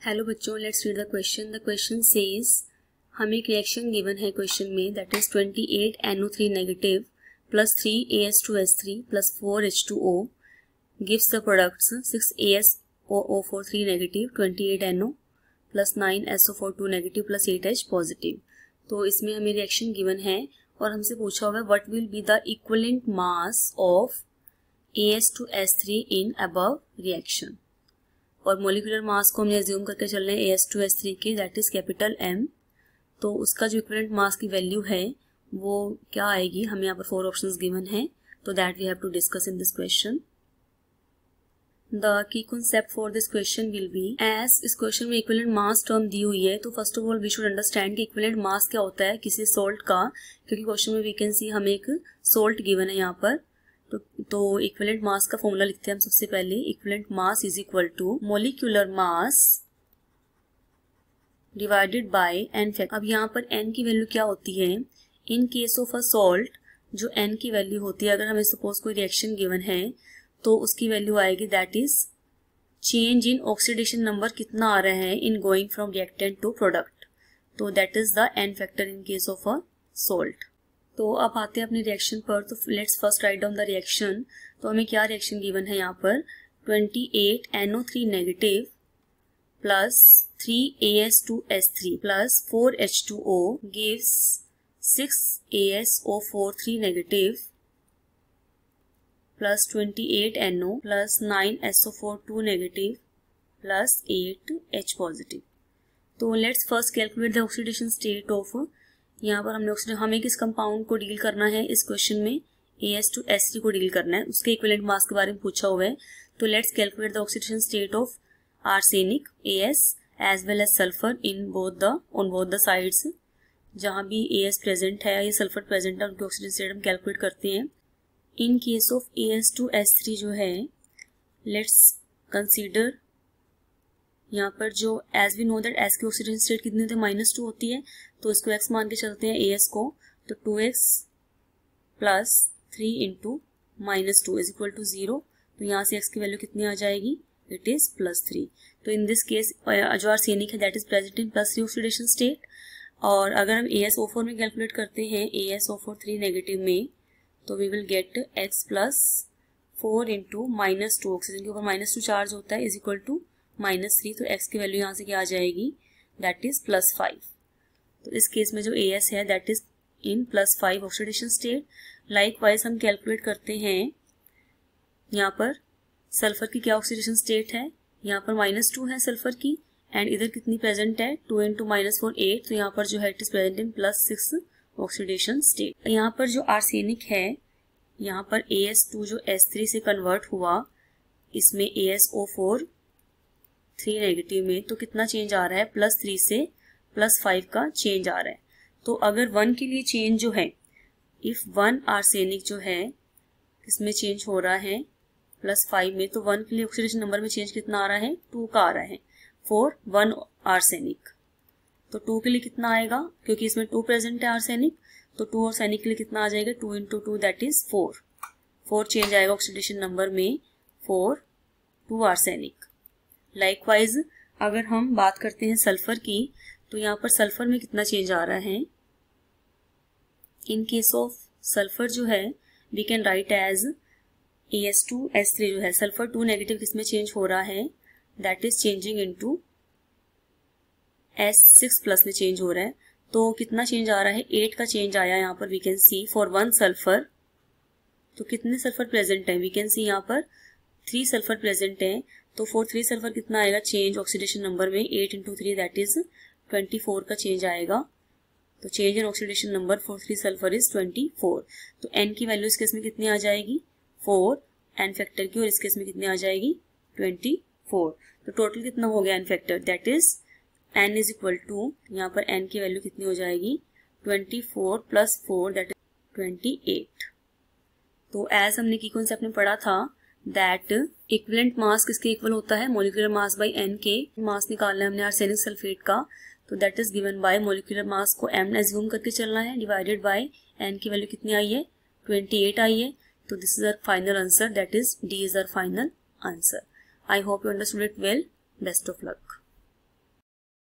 Hello बच्चों, let's read the question. The question says हमें एक रिएक्शन गिवन है क्वेश्चन में, that is 28 NO3 negative plus 3 AS2S3 plus 4 H2O gives the products 6 ASOO4 3 negative 28 NO plus 9 SO4 2 negative plus 8 H positive. तो इसमें हमें reaction given है और हमसे पूछा हुआ है what will be the equivalent mass of AS2S3 in above reaction. और मोलिकुलर मास को हमने एज्यूम करके चल रहे हैं AS2S3 के, दैट इज कैपिटल M। तो उसका जो इक्विवेलेंट मास की वैल्यू है वो क्या आएगी, हमें यहाँ पर 4 ऑप्शंस गिवन हैं, तो that we have to discuss in this question. The key concept for this question will be, as इस क्वेश्चन में इक्विवेलेंट मास टर्म दी हुई है, तो first of all we should understand कि इक्विवेलेंट मास क्या होता है किसी सॉल्ट का, क्योंकि क्वेश्चन में वी कैन सी हमें एक सॉल्ट गिवन है यहाँ पर। तो इक्विवेलेंट मास का फॉर्मूला लिखते हैं हम सबसे पहले। Equivalent mass is equal to molecular mass divided by n factor. अब यहाँ पर एन की वैल्यू क्या होती है, in case of a salt जो एन की वैल्यू होती है, अगर हमें सपोज कोई रिएक्शन गिवन है तो उसकी वैल्यू आएगी that is change in oxidation number कितना आ रहा है in going from reactant to product, तो that is the n factor in case of a salt. तो अब आते हैं अपने रिएक्शन पर। तो let's first write down the reaction. तो हमें क्या रिएक्शन गिवन है यहाँ पर, 28 NO3 negative plus 3 AS2S3 plus 4 H2O gives 6 ASO4 3 negative plus 28 NO plus 9 SO4 2 negative plus 8 H positive. तो let's first calculate the oxidation state of, यहाँ पर हमें किस कंपाउंड को डील करना है इस क्वेश्चन में, AS2S3 को डील करना है, उसके इक्विवेलेंट मास के बारे में पूछा हुआ है। तो let's calculate the oxidation state of arsenic AS as well as sulphur in on both the sides. जहाँ भी AS प्रेजेंट है या सल्फर प्रेजेंट है उनकी ऑक्सीडेशन स्टेट हम कैलकुलेट करते हैं। इन केस ऑफ AS2S3 जो है, लेट्स कंसीडर यहाँ पर जो as we know that S की ऑक्सीडेशन स्टेट कितनी होती है, -2 होती है, तो इसको x मान के चलते हैं AS को, तो 2x plus 3 into -2 is equal to 0। तो यहाँ से x की वैल्यू कितनी आ जाएगी, इट इज +3। तो इन दिस केस जो आर्सेनिक है that is present in +3 oxidation state. और अगर हम ASO4 में कैलकुलेट करते हैं ASO4 3 नेगेटिव में, तो we will get x plus 4 into -2, oxygen के ऊपर -2 चार्ज होता है, इज इक्वल टू -3। तो x की वैल्यू यहाँ से क्या आ जाएगी, दैट इज +5। तो इस केस में जो AS है that is in +5 oxidation state. Likewise हम कैलकुलेट करते हैं यहाँ पर सल्फर की क्या ऑक्सीडेशन स्टेट है, यहाँ पर -2 है सल्फर की, एंड इधर कितनी प्रेजेंट है, 2 इंटू -4 8, तो यहाँ पर जो है it is present in +6 oxidation state. यहाँ पर जो आर्सेनिक है, यहाँ पर AS2 जो S3 से कन्वर्ट हुआ, इसमें ASO4 3 नेगेटिव में, तो कितना चेंज आ रहा है, +3 से +5 का चेंज आ रहा है। तो अगर 1 के लिए चेंज जो है, इफ 1 आर्सेनिक जो है इसमें चेंज हो रहा है +5 में, तो 1 के लिए ऑक्सीडेशन नंबर में चेंज कितना आ रहा है, 2 का आ रहा है फॉर 1 आर्सेनिक। तो 2 के लिए कितना आएगा, क्योंकि इसमें 2 प्रेजेंट है आर्सेनिक, तो 2 आर्सेनिक के लिए कितना आ जाएगा, 2 इंटू 2 दैट इज 4 चेंज आएगा ऑक्सीडेशन नंबर में फॉर 2 आर्सेनिक। लाइकवाइज अगर हम बात करते हैं सल्फर की, तो यहाँ पर सल्फर में कितना चेंज आ रहा है, इन केस ऑफ सल्फर जो है we can write as AS2S3 जो है, सल्फर 2 नेगेटिव किसमें चेंज हो रहा है, that is changing into S6 plus में चेंज हो रहा है। तो कितना चेंज आ रहा है, 8 का चेंज आया यहाँ पर, we can see for 1 sulphur. तो कितने सल्फर प्रेजेंट है, वी कैन सी यहाँ पर 3 सल्फर प्रेजेंट है, तो फॉर 3 सल्फर कितना आएगा चेंज ऑक्सीडेशन नंबर में, 8 इंटू 3 दैट इज 24 का चेंज आएगा। तो change in oxidation number for 3 sulphur is 24। तो n की वैल्यू इस केस में कितनी आ जाएगी, 4 n फैक्टर की, और इस केस में कितनी आ जाएगी 24। तो टोटल कितना हो गया n factor, that is n is equal to, यहाँ पर n की वैल्यू कितनी हो जाएगी, 24 प्लस 4 दैट इज 28। तो एज हमने की कॉन्सेप्ट में पढ़ा था दैट इक्विवेलेंट मास किसके इक्वल होता है, मोलिकुलर मास बाय n के। मास निकालना है हमने आर्सेनिक सल्फेट का, तो that is given by molecular mass को m एज्यूम करके चलना है, डिवाइडेड बाय n की वैल्यू कितनी आई है, 28 आई है। तो this is our final answer, that is D is our final answer. I hope you understood it well. Best of luck.